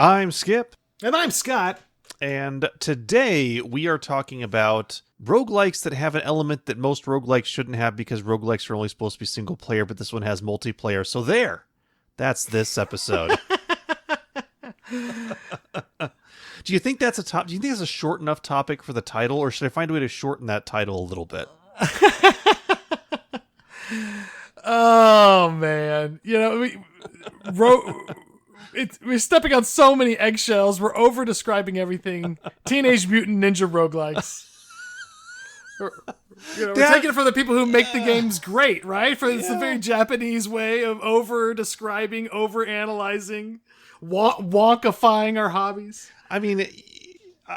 I'm Skip. And I'm Scott. And today we are talking about roguelikes that have an element that most roguelikes shouldn't have because roguelikes are only supposed to be single player, but this one has multiplayer. So that's this episode. Do you think that's do you think it's a short enough topic for the title, or should I find a way to shorten that title a little bit? Oh man, we're stepping on so many eggshells. We're over describing everything. Teenage Mutant Ninja Roguelikes. We're taking it from the people who make the games great, right? It's a very Japanese way of over describing, over analyzing, wonkifying our hobbies. I mean,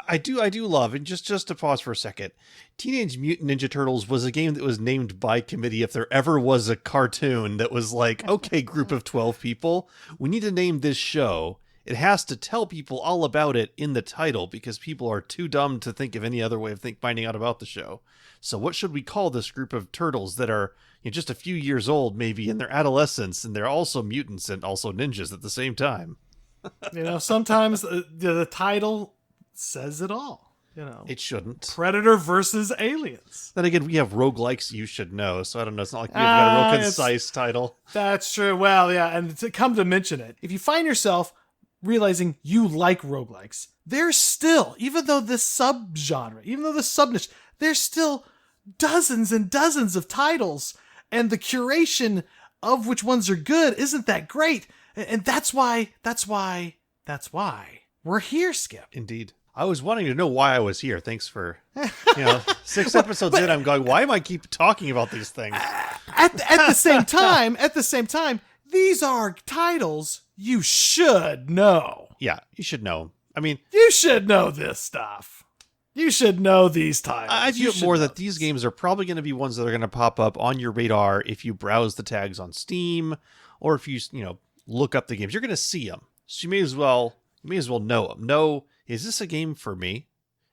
I do love, and just to pause for a second, Teenage Mutant Ninja Turtles was a game that was named by committee. If there ever was a cartoon that was like, okay, group of 12 people, we need to name this show. It has to tell people all about it in the title because people are too dumb to think of any other way of finding out about the show. So what should we call this group of turtles that are just a few years old, maybe in their adolescence, and they're also mutants and also ninjas at the same time? Sometimes the title says it all. It shouldn't. Predator versus aliens. Then again, we have roguelikes you should know, so I don't know. It's not like we've got a real concise title. That's true. Well, yeah, and to come to mention it, if you find yourself realizing you like roguelikes, there's still, even though this subgenre, even though this subniche, there's still dozens and dozens of titles, and the curation of which ones are good isn't that great. And that's why we're here, Skip. Indeed. I was wanting to know why I was here. Thanks for, 6 episodes in, I'm going, why am I keep talking about these things? At the same time, these are titles you should know. Yeah, you should know. I mean, you should know this stuff. You should know these titles. I view it more that these games are probably going to be ones that are going to pop up on your radar if you browse the tags on Steam, or if you look up the games. You're going to see them, so you may as well know them. Know, is this a game for me?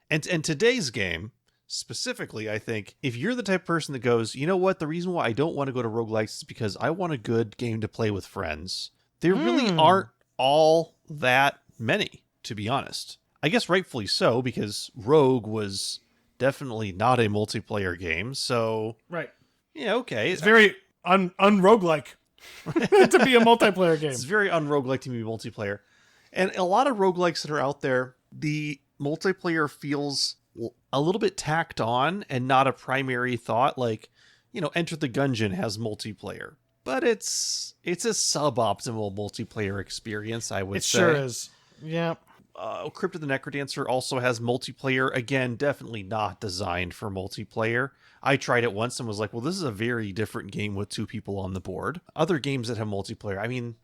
And today's game specifically, I think, if you're the type of person that goes, you know what, the reason why I don't want to go to roguelikes is because I want a good game to play with friends. There really aren't all that many, to be honest. I guess rightfully so, because Rogue was definitely not a multiplayer game, so... Right. Yeah, okay. It's very un-roguelike to be a multiplayer game. It's very un-roguelike to be multiplayer. And a lot of roguelikes that are out there, the multiplayer feels a little bit tacked on and not a primary thought. Like, Enter the Gungeon has multiplayer, but it's a suboptimal multiplayer experience, I would say. It sure is. Yeah. Crypt of the Necrodancer also has multiplayer. Again, definitely not designed for multiplayer. I tried it once and was like, well, this is a very different game with 2 people on the board. Other games that have multiplayer, I mean,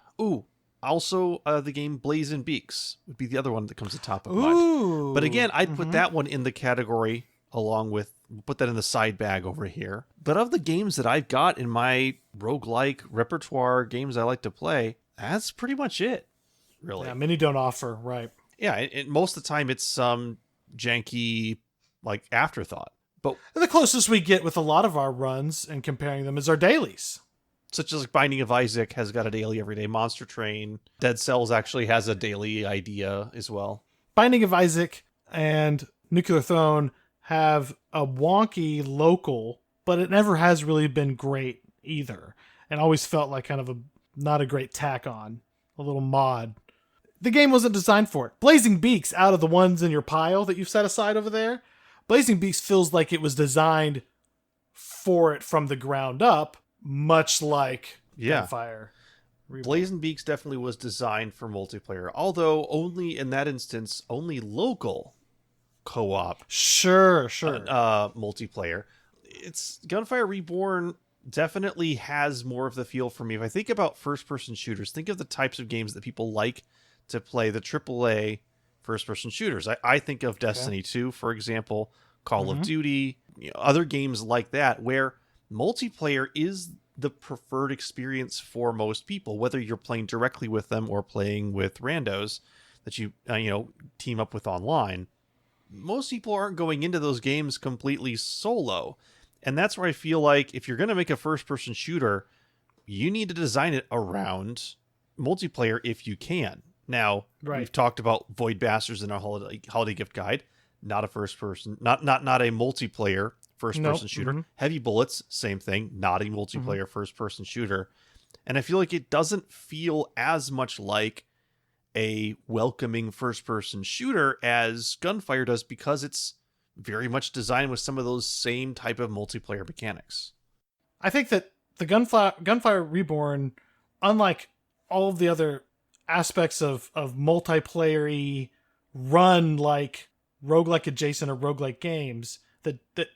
also, the game Blazing Beaks would be the other one that comes to top of mind. But again, I'd put that one in the category put that in the side bag over here. But of the games that I've got in my roguelike repertoire, games I like to play, that's pretty much it, really. Yeah, many don't offer, right. Yeah, and most of the time it's some janky, afterthought. But the closest we get with a lot of our runs and comparing them is our dailies. Such as Binding of Isaac has got a daily every day. Monster Train. Dead Cells actually has a daily idea as well. Binding of Isaac and Nuclear Throne have a wonky local, but it never has really been great either. And always felt like kind of not a great tack on. A little mod. The game wasn't designed for it. Blazing Beaks, out of the ones in your pile that you've set aside over there, Blazing Beaks feels like it was designed for it from the ground up. Much like Gunfire Reborn. Blazing Beaks definitely was designed for multiplayer, although only in that instance, only local co-op. Sure. Multiplayer. It's Gunfire Reborn definitely has more of the feel for me. If I think about first-person shooters, think of the types of games that people like to play, the AAA first-person shooters. I think of Destiny 2, for example, Call of Duty, other games like that, where multiplayer is the preferred experience for most people, whether you're playing directly with them or playing with randos that you team up with online. Most people aren't going into those games completely solo. And that's where I feel like if you're going to make a first-person shooter, you need to design it around multiplayer if you can. Now, Right. we've talked about Void Bastards in our holiday gift guide. Not a first person, not a multiplayer first person shooter. Mm-hmm. Heavy Bullets, same thing, not a multiplayer first person shooter. And I feel like it doesn't feel as much like a welcoming first person shooter as Gunfire does, because it's very much designed with some of those same type of multiplayer mechanics. I think that the Gunfire Reborn, unlike all of the other aspects of multiplayer-y run like roguelike adjacent or roguelike games that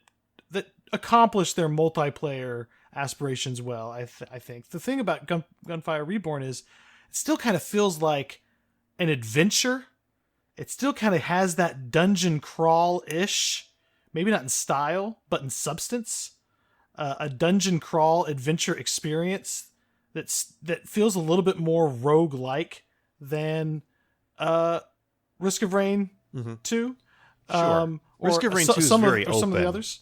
accomplish their multiplayer aspirations well, I think. The thing about Gunfire Reborn is it still kind of feels like an adventure. It still kind of has that dungeon crawl-ish, maybe not in style, but in substance. A dungeon crawl adventure experience that feels a little bit more roguelike than Risk of Rain 2. Sure. Risk of Rain 2 is very open. Some of the others.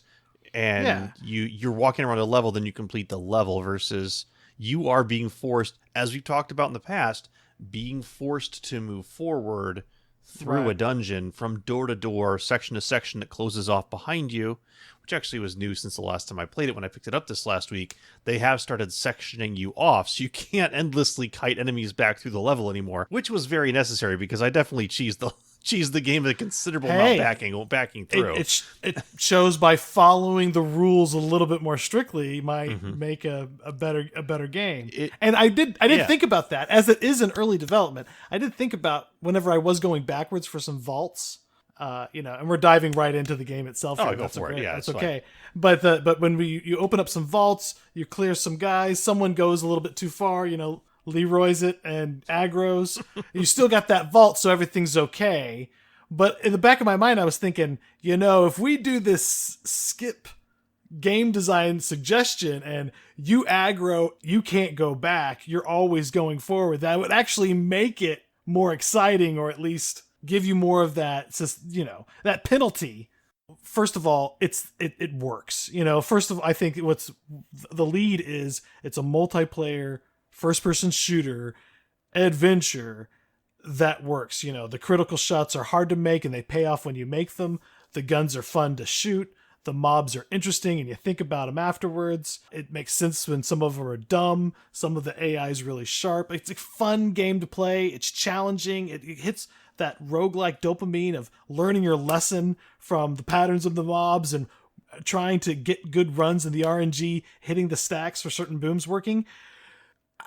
And you're walking around a level, then you complete the level, versus you are being forced, as we've talked about in the past, being forced to move forward through a dungeon from door to door, section to section that closes off behind you, which actually was new since the last time I played it. When I picked it up this last week, they have started sectioning you off, so you can't endlessly kite enemies back through the level anymore, which was very necessary because I definitely cheesed the game with a considerable amount backing through. It shows by following the rules a little bit more strictly might make a better game. And I did think about that, as it is in early development. I did think about whenever I was going backwards for some vaults, and we're diving right into the game itself. Oh, go for it. Yeah, that's okay. Fine. But when you open up some vaults, you clear some guys, someone goes a little bit too far, Leroy's it and aggro's. You still got that vault, so everything's okay. But in the back of my mind, I was thinking, if we do this skip game design suggestion and you aggro, you can't go back, you're always going forward, that would actually make it more exciting, or at least give you more of that, that penalty. First of all, it works. First of all, I think what's the lead is it's a multiplayer first-person shooter adventure that works. The critical shots are hard to make and they pay off when you make them. The guns are fun to shoot. The mobs are interesting and you think about them afterwards. It makes sense when some of them are dumb. Some of the AI is really sharp. It's a fun game to play. It's challenging. It hits that roguelike dopamine of learning your lesson from the patterns of the mobs and trying to get good runs in the RNG, hitting the stacks for certain booms working.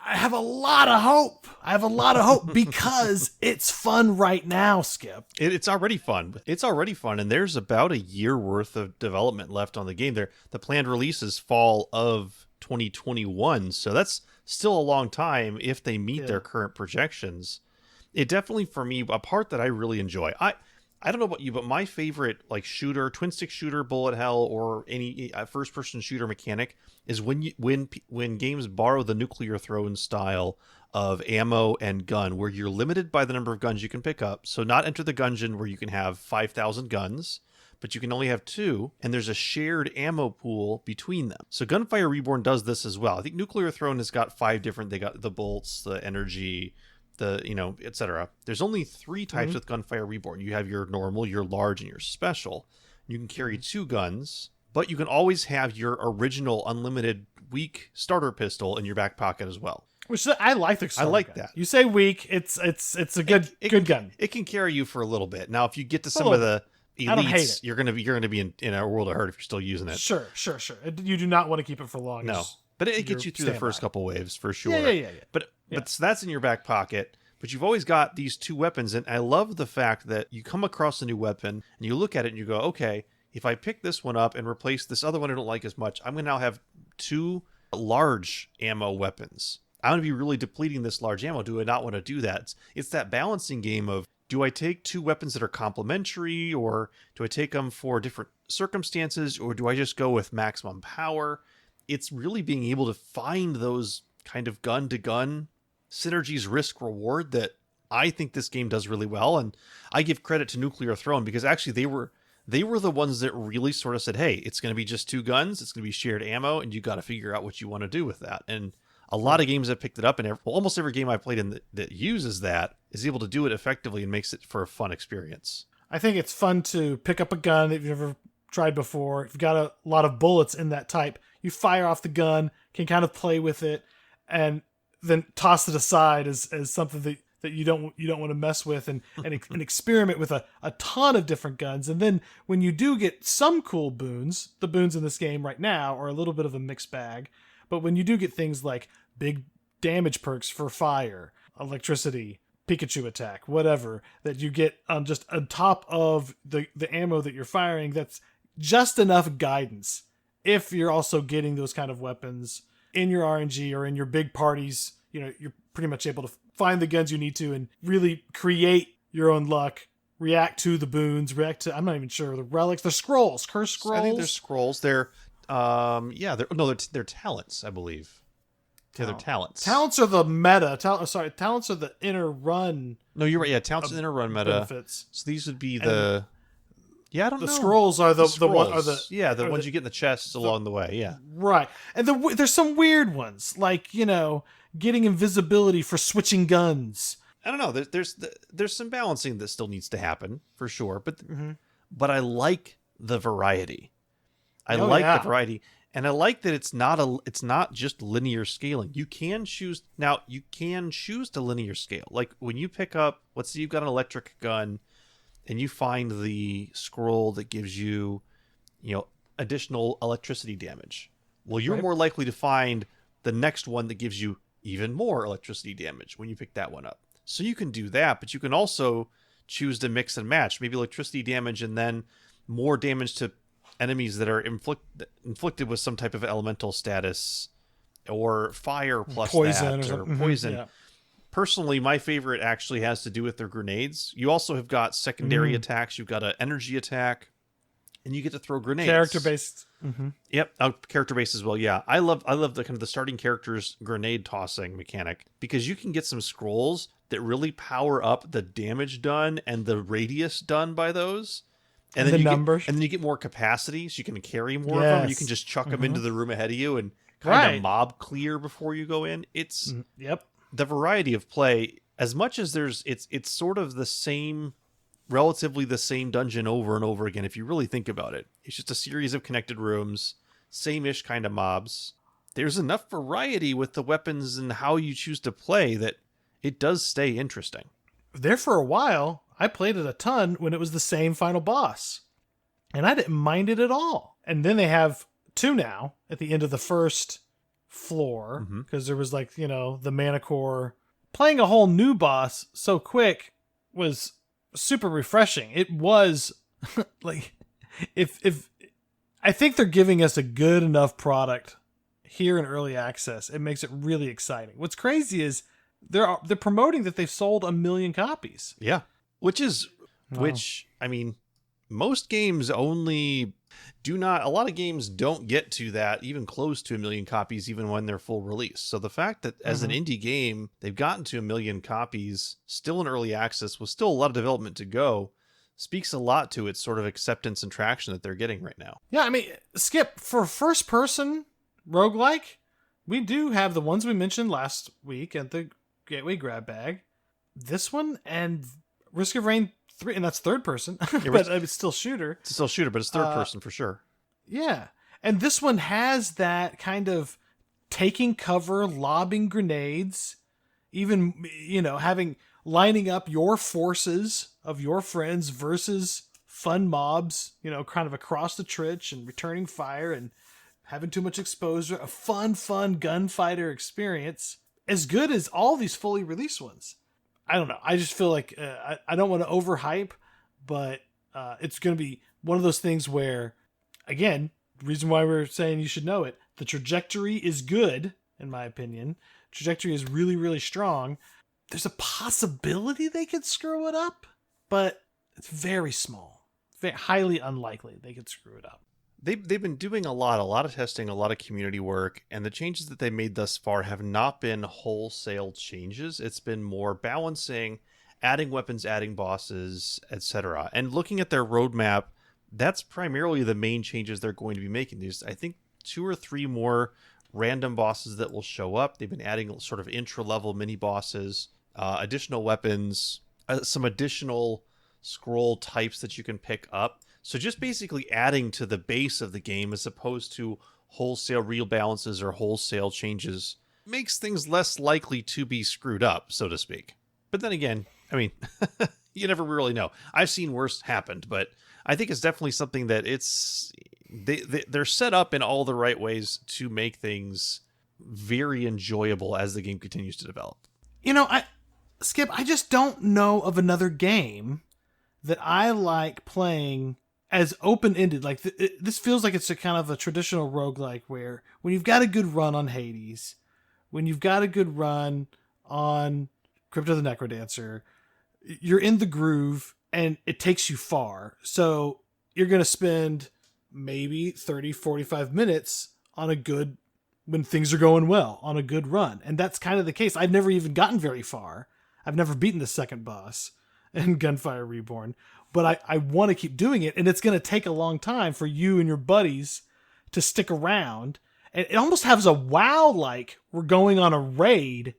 I have a lot of hope because it's fun right now, Skip. It's already fun. And there's about a year worth of development left on the game. The planned release is fall of 2021, so that's still a long time if they meet their current projections. It definitely, for me, a part that I really enjoy. I don't know about you, but my favorite shooter, twin stick shooter, bullet hell, or any first person shooter mechanic is when games borrow the nuclear throne style of ammo and gun, where you're limited by the number of guns you can pick up. So not Enter the Gungeon, where you can have 5,000 guns, but you can only have 2, and there's a shared ammo pool between them. So Gunfire Reborn does this as well. I think Nuclear Throne has got 5 different. They got the bolts, the energy, etc. There's only 3 types with Gunfire Reborn. You have your normal, your large, and your special. You can carry 2 guns, but you can always have your original unlimited weak starter pistol in your back pocket as well. Which I like the starter I like gun. that. You say weak, it's a good gun. It can carry you for a little bit. Now, if you get to some of the elites, you're gonna be in a world of hurt if you're still using it. Sure. You do not want to keep it for long. No. But it gets you through the first couple waves for sure. Yeah. But so that's in your back pocket. But you've always got these 2 weapons, and I love the fact that you come across a new weapon and you look at it and you go, okay, if I pick this one up and replace this other one I don't like as much, I'm going to now have 2 large ammo weapons. I'm going to be really depleting this large ammo. Do I not want to do that? It's that balancing game of, do I take 2 weapons that are complementary, or do I take them for different circumstances, or do I just go with maximum power? It's really being able to find those kind of gun-to-gun synergies, risk reward, that I think this game does really well. And I give credit to Nuclear Throne, because actually they were the ones that really sort of said, hey, it's going to be just 2 guns, it's going to be shared ammo, and you got to figure out what you want to do with that. And a lot of games have picked it up, and almost every game I played in that uses that is able to do it effectively and makes it for a fun experience. I think it's fun to pick up a gun that you've never tried before. If you've got a lot of bullets in that type, you fire off the gun, can kind of play with it, and then toss it aside as something that you don't want to mess with, and experiment with a ton of different guns. And then when you do get some cool boons, the boons in this game right now are a little bit of a mixed bag, but when you do get things like big damage perks for fire, electricity, Pikachu attack, whatever, that you get just on top of the ammo that you're firing, that's just enough guidance. If you're also getting those kind of weapons in your RNG or in your big parties, you're pretty much able to find the guns you need to and really create your own luck, react to the boons, react to, I'm not even sure, the relics, the scrolls, curse scrolls. I think they're scrolls. They're talents, I believe. Yeah, they're talents. Talents are the meta. Talents are the inner run. No, you're right. Yeah, talents are the inner run meta. Benefits. So these would be the... Yeah, I don't know. The scrolls are the ones you get in the chests along the way, yeah. Right. And there's some weird ones, like, getting invisibility for switching guns. I don't know. There's some balancing that still needs to happen, for sure. But I like the variety. I like the variety. And I like that it's not just linear scaling. You can choose to linear scale. Like when you pick up, let's say you've got an electric gun, and you find the scroll that gives you, additional electricity damage. Well, you're more likely to find the next one that gives you even more electricity damage when you pick that one up. So you can do that, but you can also choose to mix and match. Maybe electricity damage and then more damage to enemies that are inflicted with some type of elemental status, or fire plus poison or poison. Yeah. Personally, my favorite actually has to do with their grenades. You also have got secondary attacks. You've got an energy attack, and you get to throw grenades. Character-based. Yep, character-based as well. Yeah, I love the kind of the starting character's grenade tossing mechanic, because you can get some scrolls that really power up the damage done and the radius done by those. And then you get more capacity, so you can carry more of them. And you can just chuck them into the room ahead of you and kind of mob clear before you go in. It's the variety of play, as much as it's sort of the same, relatively the same dungeon over and over again. If you really think about it, it's just a series of connected rooms, same-ish kind of mobs. There's enough variety with the weapons and how you choose to play that it does stay interesting. There for a while, I played it a ton when it was the same final boss, and I didn't mind it at all. And then they have 2 now at the end of the first floor, because there was the Manicore. Playing a whole new boss so quick was super refreshing. It was if I think they're giving us a good enough product here in early access, it makes it really exciting. What's crazy is they're promoting that they've sold 1 million copies. Yeah. Which I mean, most games a lot of games don't get to that, even close to 1 million copies, even when they're full release. So the fact that as an indie game, they've gotten to 1 million copies, still in early access, with still a lot of development to go, speaks a lot to its sort of acceptance and traction that they're getting right now. Yeah, I mean, Skip, for first person roguelike, we do have the ones we mentioned last week at the Gateway Grab Bag. This one and Risk of Rain 3, and that's third person, but it's still shooter. It's still shooter, but it's third person for sure. Yeah. And this one has that kind of taking cover, lobbing grenades, even, lining up your forces of your friends versus fun mobs, kind of across the trench and returning fire and having too much exposure. A fun gunfighter experience. As good as all these fully released ones. I don't know. I just feel like I don't want to overhype, but it's going to be one of those things where, again, the reason why we're saying you should know it, the trajectory is good, in my opinion. Trajectory is really, really strong. There's a possibility they could screw it up, but it's very small. Very highly unlikely they could screw it up. They've been doing a lot of testing, a lot of community work, and the changes that they made thus far have not been wholesale changes. It's been more balancing, adding weapons, adding bosses, etc. And looking at their roadmap, that's primarily the main changes they're going to be making. There's, I think, 2 or 3 more random bosses that will show up. They've been adding sort of intro-level mini bosses additional weapons, some additional scroll types that you can pick up. So just basically adding to the base of the game as opposed to wholesale rebalances or wholesale changes makes things less likely to be screwed up, so to speak. But then again, I mean, you never really know. I've seen worse happened, but I think it's definitely something that they're set up in all the right ways to make things very enjoyable as the game continues to develop. Skip, I just don't know of another game that I like playing as open-ended. Like this feels like it's a kind of a traditional roguelike where when you've got a good run on Hades, when you've got a good run on Crypt of the Necrodancer, you're in the groove and it takes you far. So you're going to spend maybe 30, 45 minutes on when things are going well, on a good run. And that's kind of the case. I've never even gotten very far. I've never beaten the second boss in Gunfire Reborn, but I want to keep doing it. And it's going to take a long time for you and your buddies to stick around. And it almost has a WoW like we're going on a raid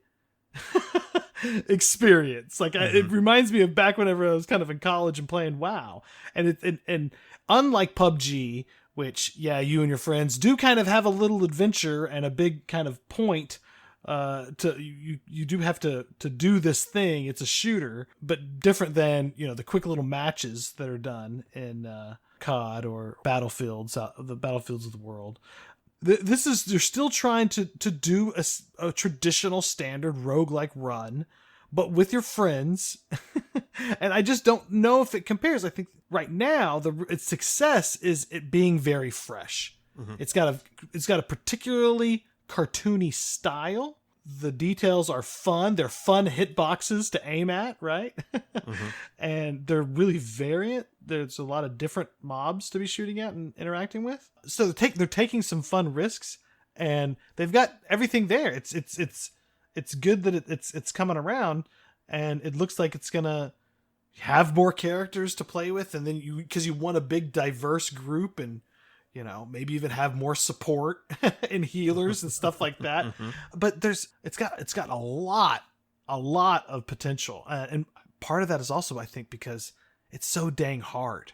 experience. Like it reminds me of back whenever I was kind of in college and playing WoW. And unlike PUBG, which you and your friends do kind of have a little adventure and a big kind of point you do have to do this thing. It's a shooter, but different than the quick little matches that are done in COD or Battlefields, the Battlefields of the world. They're still trying to do a traditional standard roguelike run, but with your friends. And I just don't know if it compares. I think right now its success is it being very fresh. Mm-hmm. It's got a particularly cartoony style. The details are fun. They're fun hitboxes to aim at, right? Mm-hmm. And they're really variant. There's a lot of different mobs to be shooting at and interacting with. So they're taking some fun risks, and they've got everything there. It's good that it's coming around, and it looks like it's gonna have more characters to play with, and then because you want a big diverse group, and maybe even have more support and healers and stuff like that. Mm-hmm. But it's got a lot of potential. And part of that is also, I think, because it's so dang hard.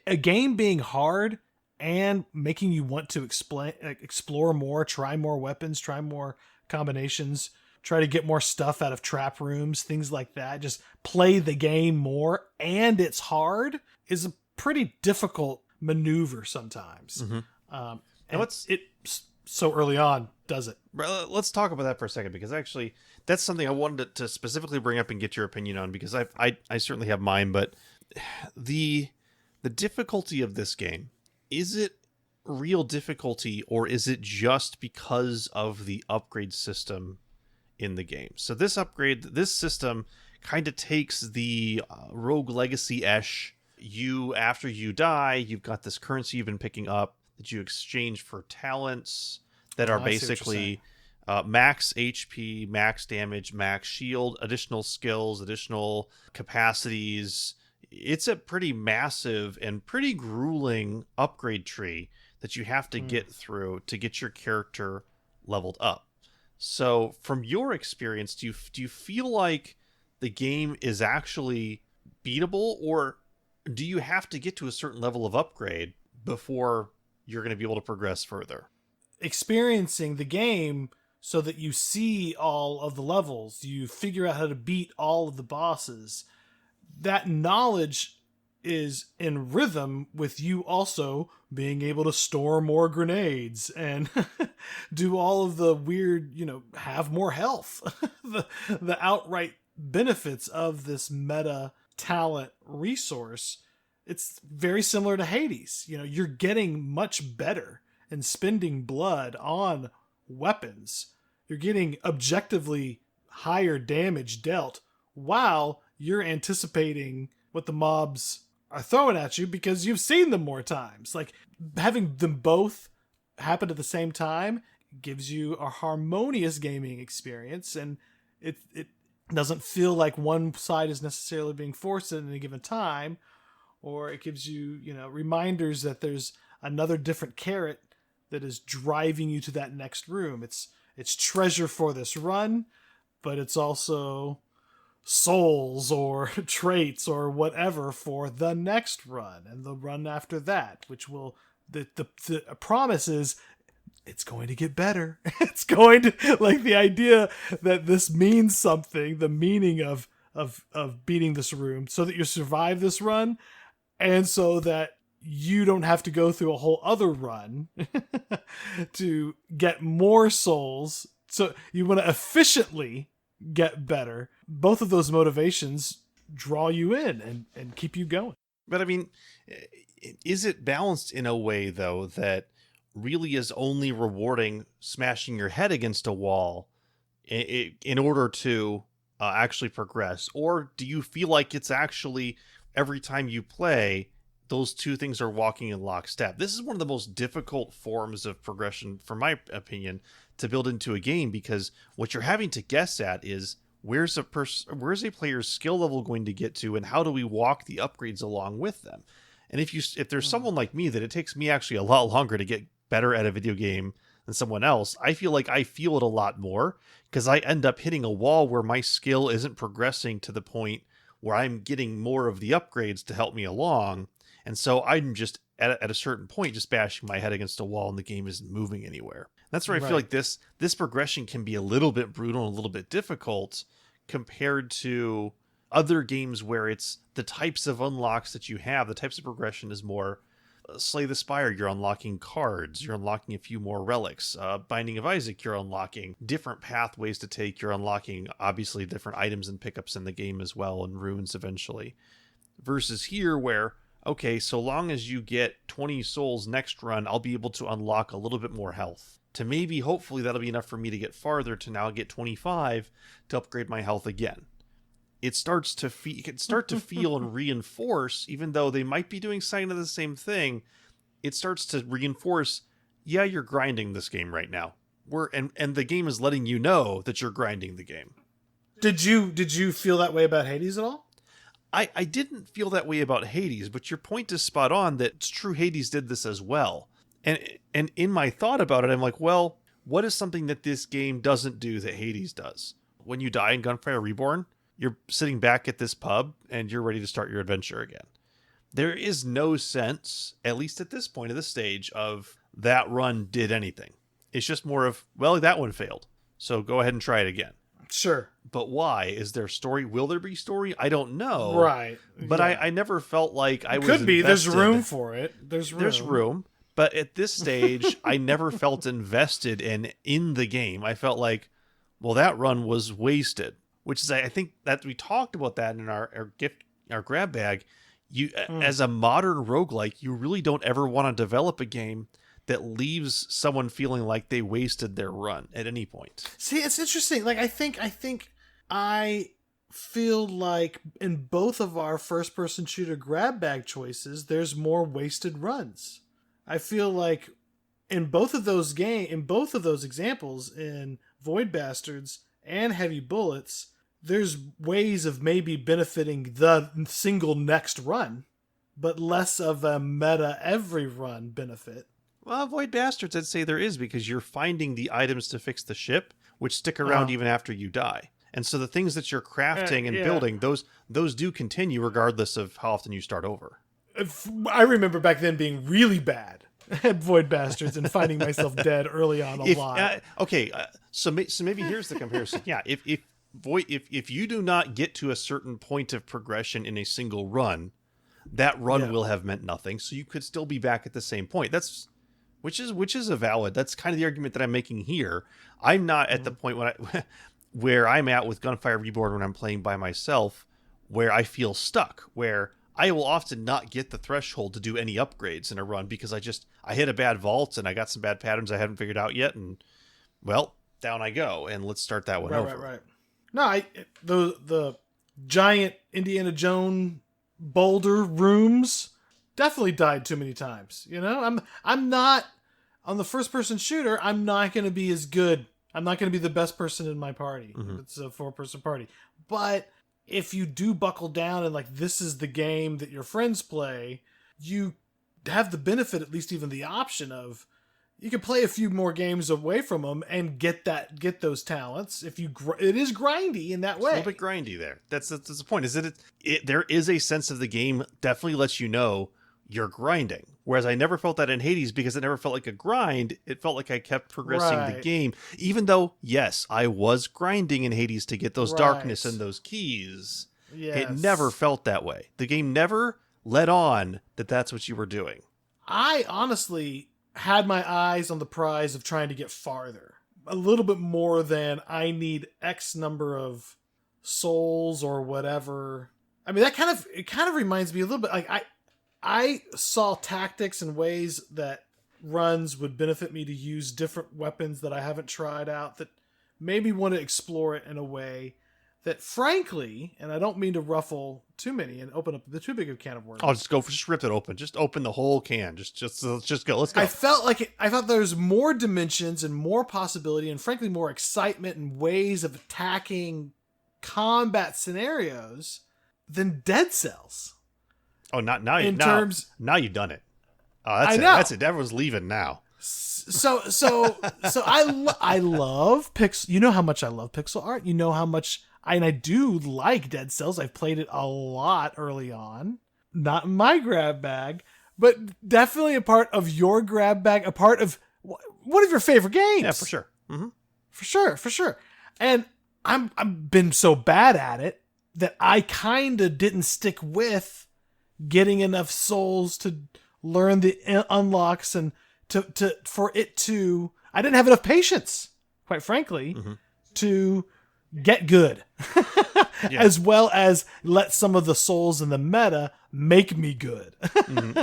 A game being hard and making you want to explore more, try more weapons, try more combinations, try to get more stuff out of trap rooms, things like that. Just play the game more, and it's hard is a pretty difficult maneuver sometimes. Mm-hmm. And it so early on does it. Let's talk about that for a second, because actually that's something I wanted to specifically bring up and get your opinion on, because I certainly have mine. But the difficulty of this game, is it real difficulty, or is it just because of the upgrade system in the game? So this system kind of takes the Rogue Legacy-esh. After you die, you've got this currency you've been picking up that you exchange for talents that are basically max HP, max damage, max shield, additional skills, additional capacities. It's a pretty massive and pretty grueling upgrade tree that you have to get through to get your character leveled up. So from your experience, do you feel like the game is actually beatable, or do you have to get to a certain level of upgrade before you're going to be able to progress further? Experiencing the game so that you see all of the levels, you figure out how to beat all of the bosses. That knowledge is in rhythm with you also being able to store more grenades and do all of the weird, have more health. the outright benefits of this meta talent resource. It's very similar to Hades. You're getting much better and spending blood on weapons. You're getting objectively higher damage dealt while you're anticipating what the mobs are throwing at you because you've seen them more times. Like, having them both happen at the same time gives you a harmonious gaming experience, and it doesn't feel like one side is necessarily being forced at any given time, or it gives you, reminders that there's another different carrot that is driving you to that next room. It's treasure for this run, but it's also souls or traits or whatever for the next run and the run after that, which will the promise is it's going to get better. It's going to, like, the idea that this means something, the meaning of beating this room so that you survive this run and so that you don't have to go through a whole other run to get more souls. So you want to efficiently get better. Both of those motivations draw you in and keep you going. But I mean, is it balanced in a way, though, that really is only rewarding smashing your head against a wall in order to actually progress? Or do you feel like it's actually every time you play, those two things are walking in lockstep? This is one of the most difficult forms of progression, from my opinion, to build into a game, because what you're having to guess at is where's a player's skill level going to get to, and how do we walk the upgrades along with them? And if there's someone like me that it takes me actually a lot longer to get better at a video game than someone else, I feel like I feel it a lot more because I end up hitting a wall where my skill isn't progressing to the point where I'm getting more of the upgrades to help me along. And so I'm just at a certain point just bashing my head against a wall and the game isn't moving anywhere. That's where I feel like this progression can be a little bit brutal and a little bit difficult compared to other games where it's the types of unlocks that you have. The types of progression is more Slay the Spire, you're unlocking cards, you're unlocking a few more relics. Binding of Isaac, you're unlocking different pathways to take, you're unlocking obviously different items and pickups in the game as well, and runes eventually. Versus here where, okay, so long as you get 20 souls next run, I'll be able to unlock a little bit more health. To maybe, hopefully, that'll be enough for me to get farther, to now get 25 to upgrade my health again. It starts to feel and reinforce, even though they might be doing kind of the same thing. It starts to reinforce, yeah, you're grinding this game right now. And the game is letting you know that you're grinding the game. Did you feel that way about Hades at all? I didn't feel that way about Hades, but your point is spot on that it's true Hades did this as well. And in my thought about it, I'm like, well, what is something that this game doesn't do that Hades does? When you die in Gunfire Reborn, you're sitting back at this pub and you're ready to start your adventure again. There is no sense, at least at this point of the stage, of that run did anything. It's just more of, well, that one failed, so go ahead and try it again. Sure. But why? Is there story? Will there be story? I don't know. Right. But yeah. I never felt like I was could be. invested. There's room for it. There's room. But at this stage, I never felt invested in the game. I felt like, well, that run was wasted. Which is, I think that we talked about that in our grab bag. As a modern roguelike, you really don't ever want to develop a game that leaves someone feeling like they wasted their run at any point. See, it's interesting. Like, I think I feel like in both of our first-person shooter grab bag choices, there's more wasted runs. I feel like in both of those examples, in Void Bastards and Heavy Bullets, there's ways of maybe benefiting the single next run, but less of a meta every run benefit. Well, Void Bastards, I'd say there is, because you're finding the items to fix the ship, which stick around even after you die. And so the things that you're crafting and building, those do continue regardless of how often you start over. I remember back then being really bad at Void Bastards and finding myself dead early on a lot. So maybe here's the comparison. Yeah, if you do not get to a certain point of progression in a single run, that run will have meant nothing. So you could still be back at the same point. Which is a valid. That's kind of the argument that I'm making here. I'm not at the point where I'm at with Gunfire Reborn when I'm playing by myself, where I feel stuck, where I will often not get the threshold to do any upgrades in a run because I hit a bad vault and I got some bad patterns I haven't figured out yet, and well, down I go, and let's start that one over. Right. No, the giant Indiana Jones boulder rooms definitely died too many times. You know, I'm not on the first person shooter. I'm not going to be as good. I'm not going to be the best person in my party. Mm-hmm. It's a 4-person party. But if you do buckle down and like this is the game that your friends play, you have the benefit, at least even the option of, You can play a few more games away from them and get those talents. If it is grindy in that way. It's a little bit grindy there. That's the point. Is there is a sense of the game definitely lets you know you're grinding. Whereas I never felt that in Hades because it never felt like a grind. It felt like I kept progressing the game. Even though, yes, I was grinding in Hades to get those darkness and those keys. Yes. It never felt that way. The game never let on that that's what you were doing. I honestly had my eyes on the prize of trying to get farther. A little bit more than I need X number of souls or whatever. I mean, it kind of reminds me a little bit like I saw tactics and ways that runs would benefit me to use different weapons that I haven't tried out that maybe want to explore it in a way that, frankly, and I don't mean to ruffle too many and open up the too big of a can of worms. Oh, just rip it open. Just open the whole can. Just go. Let's go. I thought there was more dimensions and more possibility and, frankly, more excitement and ways of attacking combat scenarios than Dead Cells. Oh, now you've done it. Oh, that's it. Everyone's leaving now. So I love pixel. You know how much I love pixel art. You know how much I do like Dead Cells. I've played it a lot early on. Not in my grab bag, but definitely a part of your grab bag. A part of one of your favorite games. Yeah, for sure. Mm-hmm. For sure. And I've been so bad at it that I kind of didn't stick with getting enough souls to learn the unlocks and for it to. I didn't have enough patience, quite frankly, to get good, as well as let some of the souls in the meta make me good,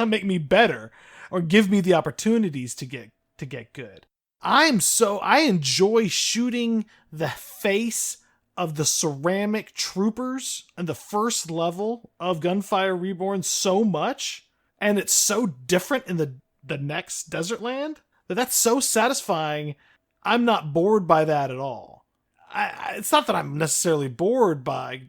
make me better, or give me the opportunities to get good. I enjoy shooting the face of the ceramic troopers in the first level of Gunfire Reborn so much, and it's so different in the next desert land that's so satisfying. I'm not bored by that at all. It's not that I'm necessarily bored by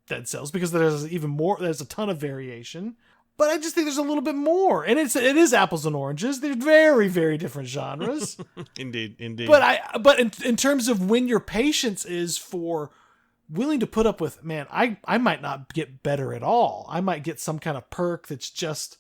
Dead Cells because there's a ton of variation, but I just think there's a little bit more, and it is apples and oranges. They're very, very different genres. Indeed. But in terms of when your patience is for willing to put up with, man, I might not get better at all. I might get some kind of perk that's just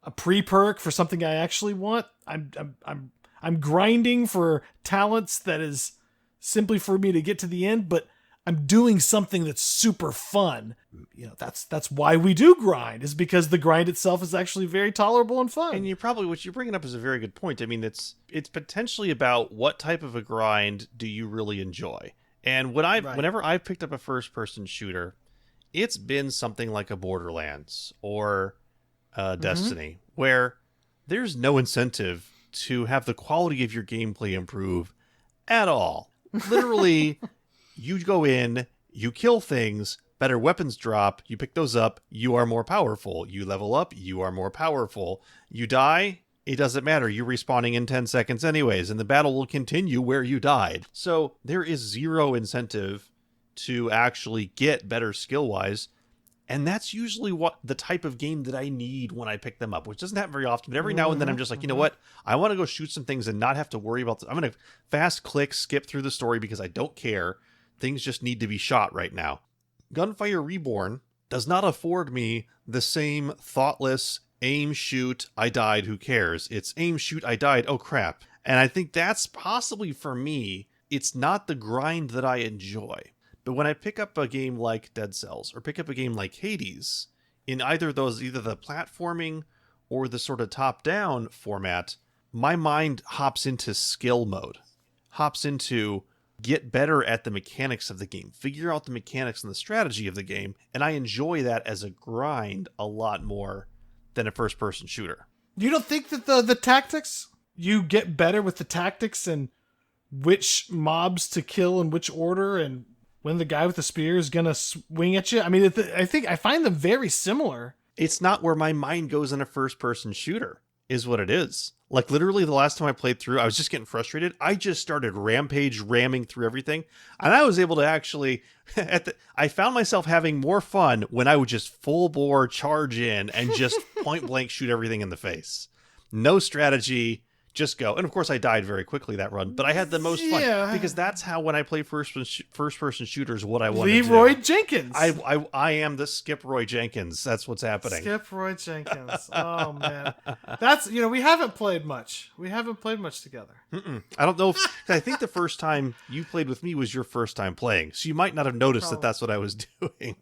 a pre-perk for something I actually want. I'm grinding for talents that is simply for me to get to the end, but I'm doing something that's super fun. You know, that's why we do grind, is because the grind itself is actually very tolerable and fun. And what you're bringing up is a very good point. I mean, it's potentially about what type of a grind do you really enjoy. And whenever I've picked up a first-person shooter, it's been something like a Borderlands or Destiny, where there's no incentive to have the quality of your gameplay improve at all. Literally, you go in, you kill things, better weapons drop, you pick those up, you are more powerful. You level up, you are more powerful. You die, it doesn't matter. You're respawning in 10 seconds anyways, and the battle will continue where you died. So there is zero incentive to actually get better skill-wise, and that's usually what the type of game that I need when I pick them up, which doesn't happen very often, but every now and then I'm just like, you know what? I want to go shoot some things and not have to worry about I'm going to fast click, skip through the story because I don't care. Things just need to be shot right now. Gunfire Reborn does not afford me the same thoughtless aim, shoot, I died, who cares? It's aim, shoot, I died, oh crap. And I think that's possibly, for me, it's not the grind that I enjoy. But when I pick up a game like Dead Cells or pick up a game like Hades, in either the platforming or the sort of top-down format, my mind hops into skill mode, hops into get better at the mechanics of the game, figure out the mechanics and the strategy of the game, and I enjoy that as a grind a lot more than a first-person shooter. You don't think that the tactics, you get better with the tactics and which mobs to kill in which order and when the guy with the spear is going to swing at you? I mean, I find them very similar. It's not where my mind goes in a first-person shooter, is what it is. Like, literally, the last time I played through, I was just getting frustrated. I just started ramming through everything. And I was able to actually, I found myself having more fun when I would just full bore charge in and just point blank shoot everything in the face. No strategy, just go. And of course, I died very quickly that run, but I had the most fun because that's how when I play first-person shooters, what I want to do. Leroy Jenkins. I am the Skip Roy Jenkins. That's what's happening. Skip Roy Jenkins. Oh man, that's we haven't played much. We haven't played much together. I don't know if I think the first time you played with me was your first time playing, so you might not have noticed that that's what I was doing.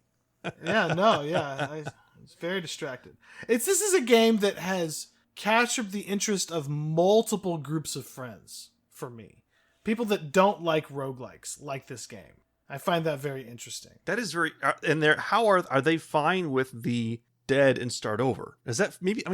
I was very distracted. This is a game that has captured the interest of multiple groups of friends for me. People that don't like roguelikes like this game. I find that very interesting. That is very and how are they fine with the dead and start over? Is that maybe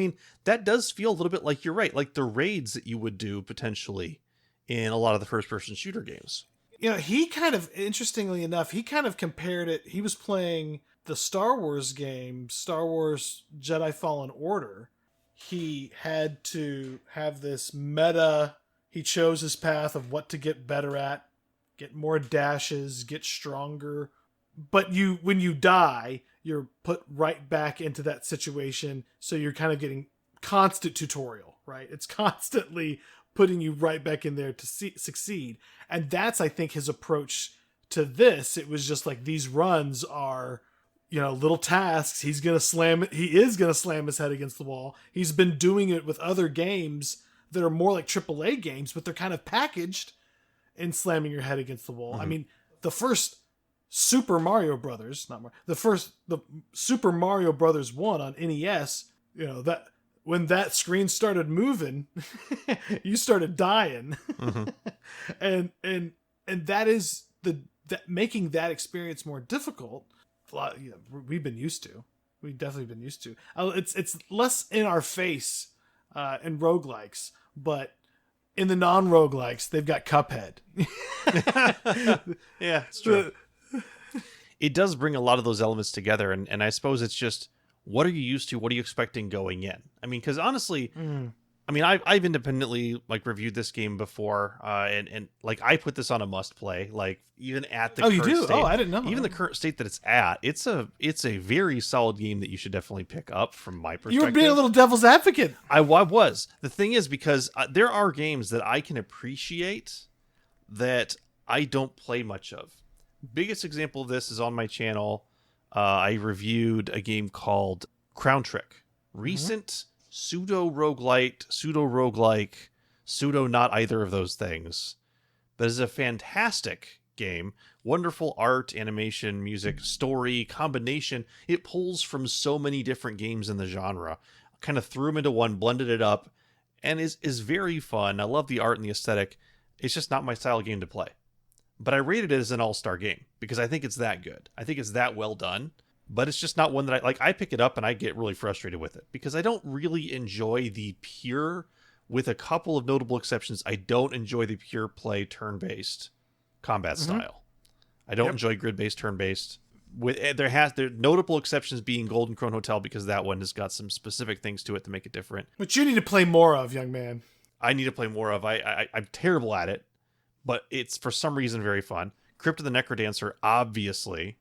that does feel a little bit like you're right, like the raids that you would do potentially in a lot of the first person shooter games. He kind of, interestingly enough, he kind of compared it. He was playing the Star Wars game, Star Wars Jedi Fallen Order. He had to have this meta. He chose his path of what to get better at, get more dashes, get stronger. But when you die, you're put right back into that situation. So you're kind of getting constant tutorial, right? It's constantly putting you right back in there to succeed. And that's, I think, his approach to this. It was just like, these runs are, little tasks. He is going to slam his head against the wall. He's been doing it with other games that are more like AAA games, but they're kind of packaged in slamming your head against the wall. Mm-hmm. I mean, the first Super Mario Brothers, the Super Mario Brothers 1 on NES, that when that screen started moving, you started dying. Mm-hmm. and that is that making that experience more difficult. We've definitely been used to. It's less in our face in roguelikes, but in the non-roguelikes, they've got Cuphead. Yeah, it's true. It does bring a lot of those elements together, and I suppose it's just, what are you used to? What are you expecting going in? I mean, because honestly, I've independently reviewed this game before, and I put this on a must play. Even at the current state, I didn't know. Even the current state that it's at, it's a very solid game that you should definitely pick up. From my perspective, you were being a little devil's advocate. I was. The thing is, because there are games that I can appreciate that I don't play much of. Biggest example of this is on my channel. I reviewed a game called Crown Trick. Recent pseudo roguelite, pseudo roguelike, pseudo not either of those things. But it's a fantastic game. Wonderful art, animation, music, story, combination. It pulls from so many different games in the genre. Kind of threw them into one, blended it up, and is very fun. I love the art and the aesthetic. It's just not my style of game to play. But I rated it as an all-star game because I think it's that good. I think it's that well done. But it's just not one that I pick it up and I get really frustrated with it because I don't really enjoy the pure, with a couple of notable exceptions, I don't enjoy the pure play turn-based combat style. I don't enjoy grid-based, turn-based. There are notable exceptions being Golden Krone Hotel because that one has got some specific things to it to make it different. Which you need to play more of, young man. I need to play more of. I'm terrible at it. But it's, for some reason, very fun. Crypt of the Necrodancer, obviously.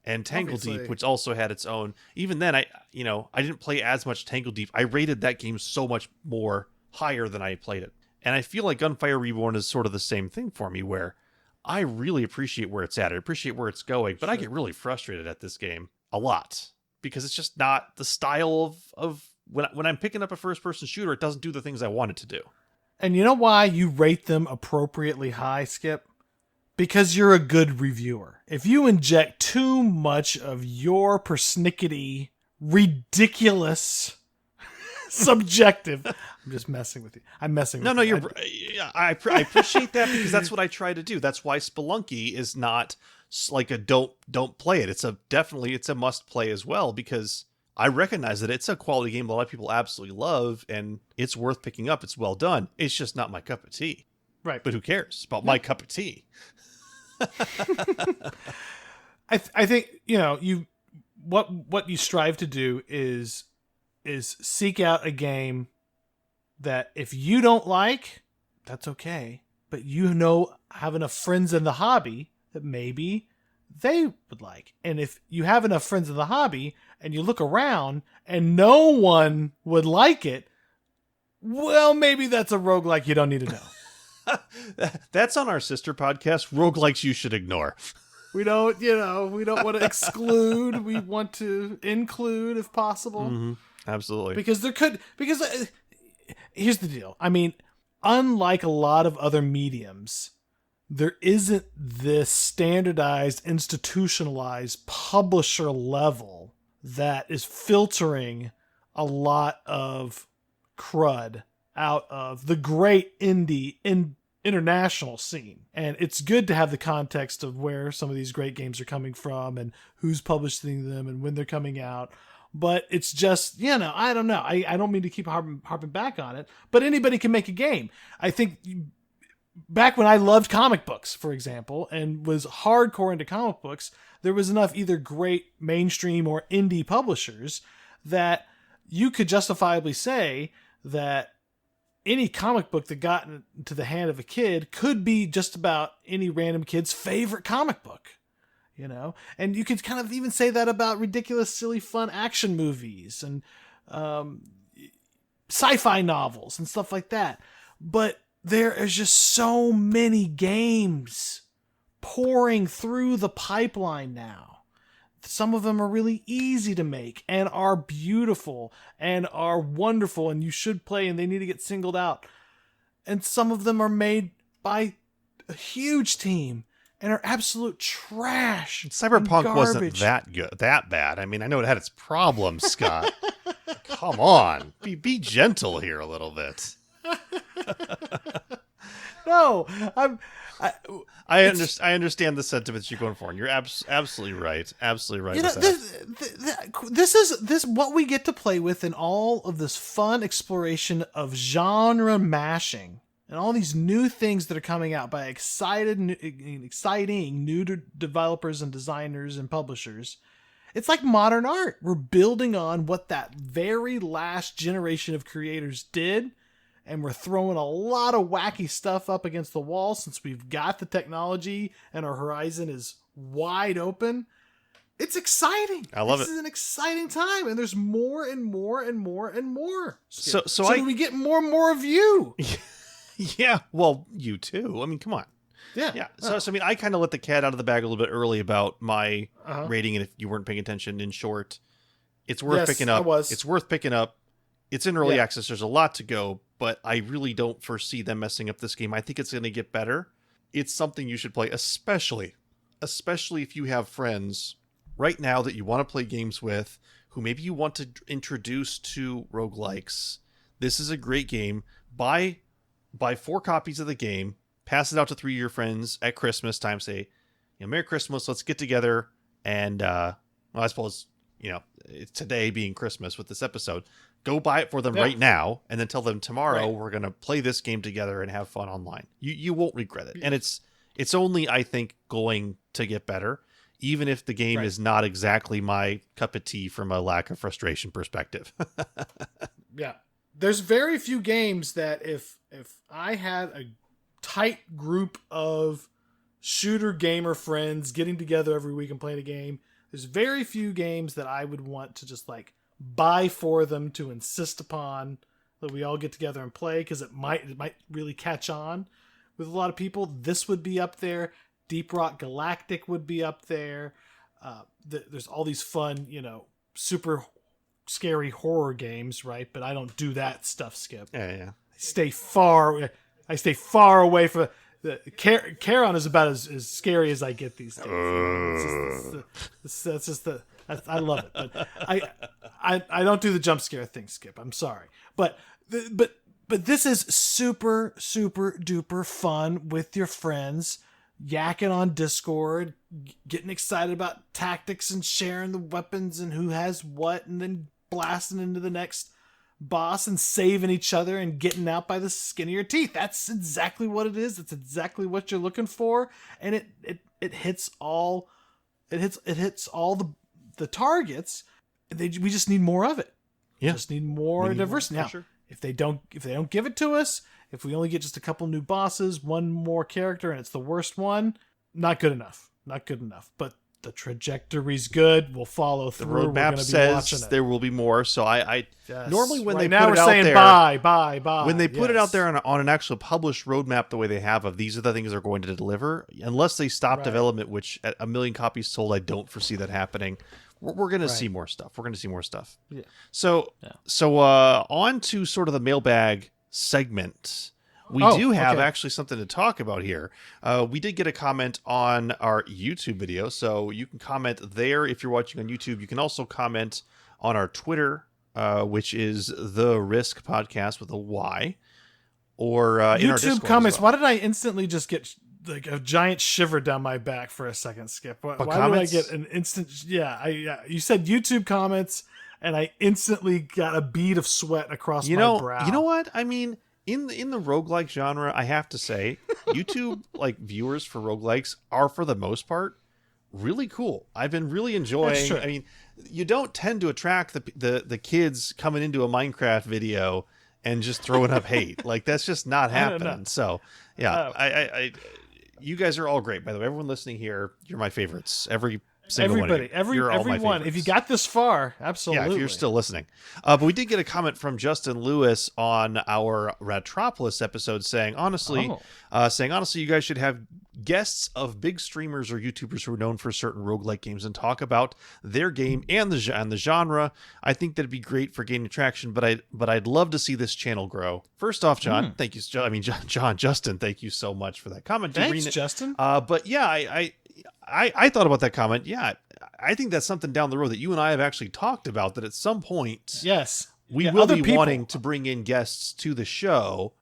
And Tangle Deep, which also had its own. Even then, I didn't play as much Tangle Deep. I rated that game so much more higher than I played it. And I feel like Gunfire Reborn is sort of the same thing for me, where I really appreciate where it's at. I appreciate where it's going, but I get really frustrated at this game a lot. Because it's just not the style of when I'm picking up a first-person shooter, it doesn't do the things I want it to do. And you know why you rate them appropriately high, Skip? Because you're a good reviewer. If you inject too much of your persnickety, ridiculous, subjective... I'm just messing with you. I'm messing with you. I appreciate that because that's what I try to do. That's why Spelunky is not like a don't play it. It's a must play as well because... I recognize that it's a quality game a lot of people absolutely love, and it's worth picking up. It's well done. It's just not my cup of tea. Right. But who cares? It's about my cup of tea. I think, what you strive to do is seek out a game that if you don't like, that's okay. But have enough friends in the hobby that maybe they would like. And if you have enough friends in the hobby and you look around and no one would like it, well, maybe that's a roguelike you don't need to know. That's on our sister podcast, Roguelikes You Should Ignore. We don't, we don't want to exclude. We want to include if possible. Mm-hmm. Absolutely. Because here's the deal. I mean, unlike a lot of other mediums, there isn't this standardized, institutionalized publisher level that is filtering a lot of crud out of the great indie international scene. And it's good to have the context of where some of these great games are coming from and who's publishing them and when they're coming out. But it's just, I don't know. I don't mean to keep harping back on it, but anybody can make a game. I think back when I loved comic books, for example, and was hardcore into comic books, there was enough either great mainstream or indie publishers that you could justifiably say that any comic book that got into the hand of a kid could be just about any random kid's favorite comic book. And you could kind of even say that about ridiculous, silly, fun action movies and sci-fi novels and stuff like that. But there is just so many games pouring through the pipeline now. Some of them are really easy to make and are beautiful and are wonderful and you should play and they need to get singled out. And some of them are made by a huge team and are absolute trash. Cyberpunk wasn't that bad. I mean, I know it had its problems, Scott. Come on. Be gentle here a little bit. No, I understand the sentiments you're going for, and you're absolutely right. Absolutely right. This is what we get to play with in all of this fun exploration of genre mashing and all these new things that are coming out by exciting new developers and designers and publishers. It's like modern art. We're building on what that very last generation of creators did. And we're throwing a lot of wacky stuff up against the wall since we've got the technology and our horizon is wide open. It's exciting. I love it. This is an exciting time, and there's more and more and more and more. So we get more and more of you. Yeah, well, you too. I mean, come on. Yeah. So I mean, I kind of let the cat out of the bag a little bit early about my rating, and if you weren't paying attention, in short, it's worth picking up. It's worth picking up. It's in early access. There's a lot to go, but I really don't foresee them messing up this game. I think it's going to get better. It's something you should play, especially if you have friends right now that you want to play games with, who maybe you want to introduce to roguelikes. This is a great game. Buy 4 copies of the game, pass it out to 3 of your friends at Christmas time. Say, Merry Christmas. Let's get together. And, I suppose, it's today being Christmas with this episode. Go buy it for them right now, and then tell them tomorrow we're going to play this game together and have fun online. You won't regret it. And it's only, I think, going to get better, even if the game is not exactly my cup of tea from a lack of frustration perspective. Yeah. There's very few games that if I had a tight group of shooter gamer friends getting together every week and playing a game, there's very few games that I would want to just buy for them to insist upon that we all get together and play, because it might really catch on with a lot of people. This would be up there. Deep Rock Galactic would be up there. There's all these fun, super scary horror games, right? But I don't do that stuff, Skip. Yeah. I stay far away from the Charon is about as scary as I get these days. That's just the I love it, but I don't do the jump scare thing, Skip. I'm sorry, but this is super duper fun with your friends, yakking on Discord, getting excited about tactics and sharing the weapons and who has what, and then blasting into the next boss and saving each other and getting out by the skin of your teeth. That's exactly what it is. That's exactly what you're looking for, and it hits all the targets. We just need more of it. Yeah, just need more diversity. Now, sure. if they don't give it to us, if we only get just a couple new bosses, one more character, and it's the worst one, not good enough. But the trajectory's good. We'll follow The through. We're roadmap going to be watching says it. there will be more. So I Yes. normally when right they now put we're it out saying there, bye. when they put it Yes. out there on an actual published roadmap the way they have of these are the things they're going to deliver, unless they stop Right. development, which at 1 million copies sold, I don't foresee that happening. We're going to Right. see more stuff. We're going to see more stuff. Yeah. So Yeah. so on to sort of the mailbag segment. We do have actually something to talk about here. We did get a comment on our YouTube video, so you can comment there if you're watching on YouTube. You can also comment on our Twitter, which is The Risk Podcast with a Y, or in our YouTube Discord comments. as well. Why did I instantly just get like a giant shiver down my back for a second, Skip? Why comments? did I get an instant? Yeah, you said YouTube comments, and I instantly got a bead of sweat across my brow. You know what? I mean, in the roguelike genre, I have to say, YouTube like viewers for roguelikes are for the most part really cool. I've been really enjoying. That's true. I mean, you don't tend to attract the kids coming into a Minecraft video and just throwing up hate. Like that's just not happening. So yeah, I you guys are all great, by the way. Everyone listening here, you're my favorites. Every single one of you. You're all my everyone. favorites. If you got this far, absolutely. Yeah, if you're still listening. But we did get a comment from Justin Lewis on our Retropolis episode saying, honestly, you guys should have guests of big streamers or YouTubers who are known for certain roguelike games and talk about their game and the genre. I think that'd be great for gaining traction, but I'd love to see this channel grow. First off, John, thank you. Justin, thank you so much for that comment. Thanks, Justin. But yeah, I thought about that comment. Yeah, I think that's something down the road that you and I have actually talked about, that at some point, yes, we will be wanting to bring in guests to the show.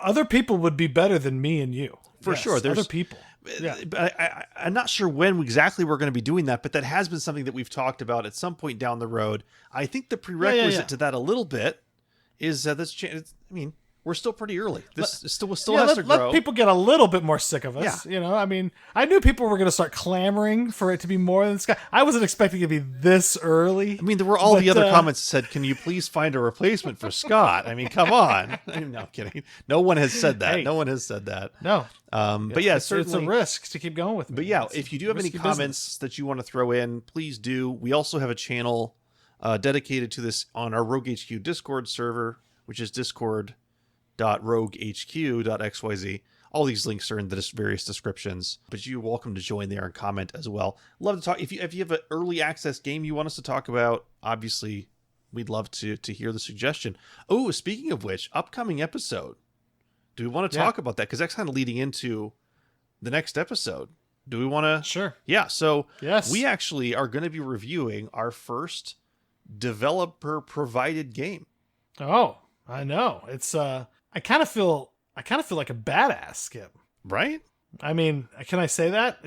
Other people would be better than me and you. For sure. There's other people. Yeah. But I'm not sure when exactly we're going to be doing that, but that has been something that we've talked about at some point down the road. I think the prerequisite to that a little bit is this. I mean, we're still pretty early. This still has to grow. Let people get a little bit more sick of us. Yeah. You know, I mean, I knew people were going to start clamoring for it to be more than Scott. I wasn't expecting it to be this early. I mean, there were all the other comments that said, "Can you please find a replacement for Scott?" I mean, come on. No, I'm kidding. No one has said that. Hey. No one has said that. No. But yeah, it's a risk to keep going with. But yeah, if you do have any comments that you want to throw in, please do. We also have a channel dedicated to this on our Rogue HQ Discord server, which is discord.roguehq.xyz. All these links are in the various descriptions, but you're welcome to join there and comment as well. Love to talk. If you have an early access game you want us to talk about, obviously we'd love to hear the suggestion. Oh, speaking of which, upcoming episode. Do we want to talk about that? Because that's kind of leading into the next episode. Do we want to? Sure. Yeah. So yes, we actually are going to be reviewing our first developer provided game. Oh, I know. It's I kind of feel like a badass, Skip. Right? I mean, can I say that?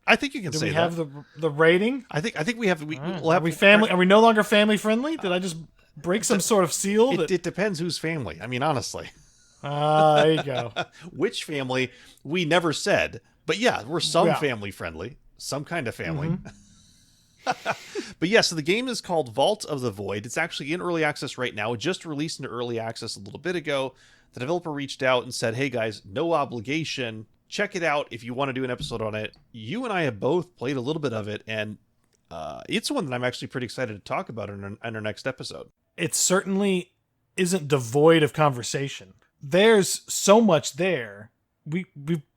I think you can say that. Do we have the rating? I think we have. We'll have. Are we family? Are we no longer family friendly? Did I just break some sort of seal? It depends whose family. I mean, honestly. There you go. Which family? We never said. But yeah, we're family friendly. Some kind of family. Mm-hmm. But yeah, so the game is called Vault of the Void. It's actually in early access right now. It just released into early access a little bit ago. The developer reached out and said, hey guys, no obligation. Check it out if you want to do an episode on it. You and I have both played a little bit of it, and it's one that I'm actually pretty excited to talk about in our next episode. It certainly isn't devoid of conversation. There's so much there. We've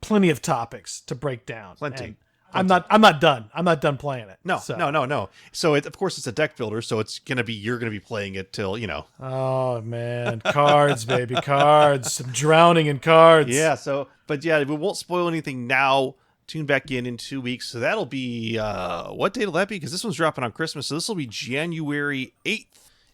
plenty of topics to break down. Plenty. I'm not done. I'm not done playing it. No. So of course it's a deck builder, so you're gonna be playing it till, you know. Oh man, cards, baby, cards. I'm drowning in cards. Yeah. But we won't spoil anything now. Tune back in 2 weeks. So that'll be what date will that be? Because this one's dropping on Christmas, so this will be January 8th.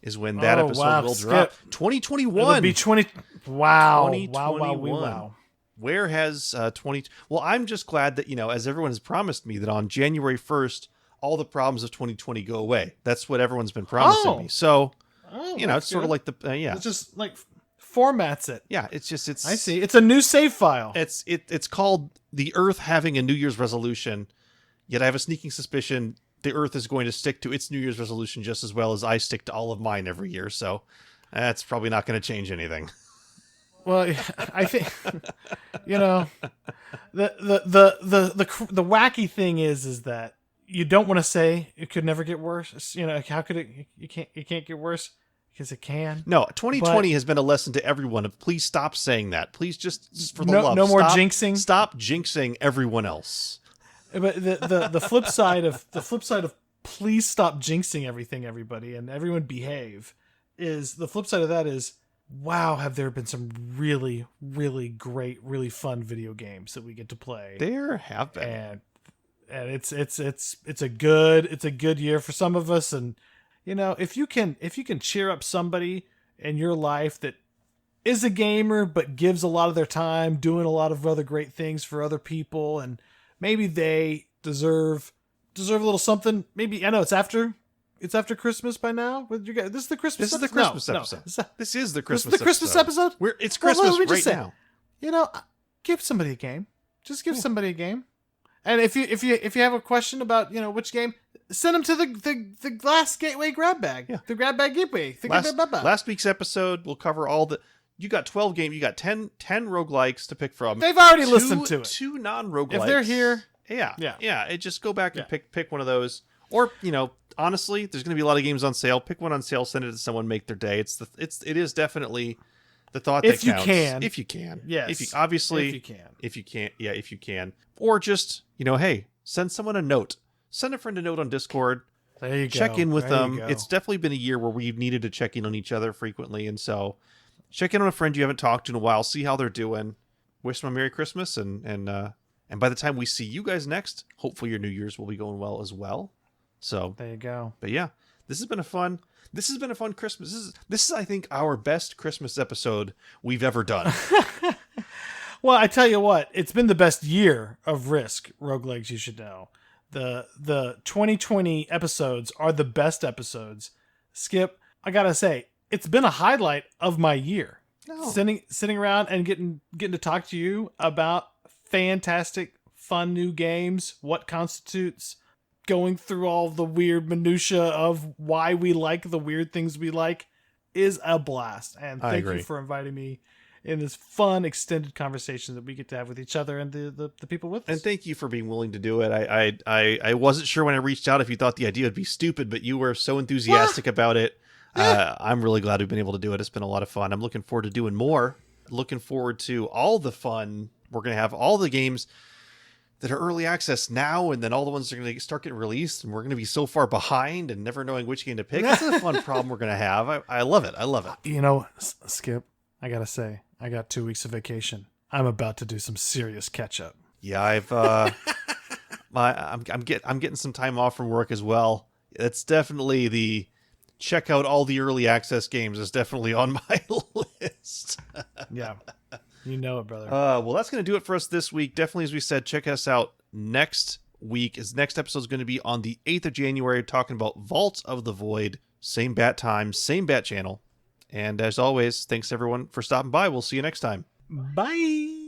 Is when that episode will drop. 2021. It'll be 20. Wow. 2021. Wow. Where has 20? Well, I'm just glad that, as everyone has promised me, that on January 1st, all the problems of 2020 go away. That's what everyone's been promising me. So, it's sort of like the It just like formats it. Yeah, it's I see. It's a new save file. It's called the Earth having a New Year's resolution. Yet I have a sneaking suspicion the Earth is going to stick to its New Year's resolution just as well as I stick to all of mine every year. So that's probably not going to change anything. Well, I think the wacky thing is that you don't want to say it could never get worse. You know, how could it? You can't get worse because it can. No, 2020 has been a lesson to everyone of please stop saying that. Please just for the love. No more jinxing. Stop jinxing everyone else. But the flip side of please stop jinxing everything, everybody, and everyone behave. Is the flip side of that is, wow, have there been some really, really great, really fun video games that we get to play? There have been, and it's a good year for some of us. And you know, if you can cheer up somebody in your life that is a gamer but gives a lot of their time doing a lot of other great things for other people, and maybe they deserve a little something. Maybe I know it's after Christmas by now. This is the Christmas. This is the Christmas episode. This is the Christmas. Episode. It's Christmas right say, now. You know, give somebody a game. Just give somebody a game. And if you have a question about, you know, which game, send them to the last Gateway Grab Bag. Yeah. The Grab Bag Gateway. Last week's episode will cover all the. You got 12 games. You got 10 roguelikes to pick from. They've already listened to it. 2 non-roguelikes. If they're here, yeah. Just go back and pick one of those. Or, you know, honestly, there's going to be a lot of games on sale. Pick one on sale, send it to someone, make their day. It is definitely the thought that counts. If you can. Yes. If you can. Or just, you know, hey, send someone a note. Send a friend a note on Discord. There you go. Check in with them. It's definitely been a year where we've needed to check in on each other frequently, and so check in on a friend you haven't talked to in a while, see how they're doing. Wish them a Merry Christmas, and by the time we see you guys next, hopefully your New Year's will be going well as well. So there you go. But yeah, this has been a fun Christmas. This is I think our best Christmas episode we've ever done. Well, I tell you what, it's been the best year of Risk Roguelikes, you should know. The 2020 episodes are the best episodes. Skip, I gotta say, it's been a highlight of my year. No. Sitting around and getting to talk to you about fantastic, fun new games, what constitutes going through all the weird minutia of why we like the weird things we like is a blast. And thank you for inviting me in this fun extended conversation that we get to have with each other and the people with us. And thank you for being willing to do it. I wasn't sure when I reached out if you thought the idea would be stupid, but you were so enthusiastic about it. I'm really glad we've been able to do it. It's been a lot of fun. I'm looking forward to doing more. Looking forward to all the fun. We're going to have all the games that are early access now, and then all the ones that are going to start getting released, and we're going to be so far behind and never knowing which game to pick. This is a fun problem we're going to have. I love it. You know, Skip, I got to say, I got 2 weeks of vacation. I'm about to do some serious catch up. Yeah, I'm getting some time off from work as well. It's definitely the check out all the early access games is definitely on my list. Yeah. You know it, brother. Well, that's going to do it for us this week. Definitely, as we said, check us out next week. His next episode is going to be on the 8th of January, talking about Vault of the Void. Same bat time, same bat channel. And as always, thanks everyone for stopping by. We'll see you next time. Bye.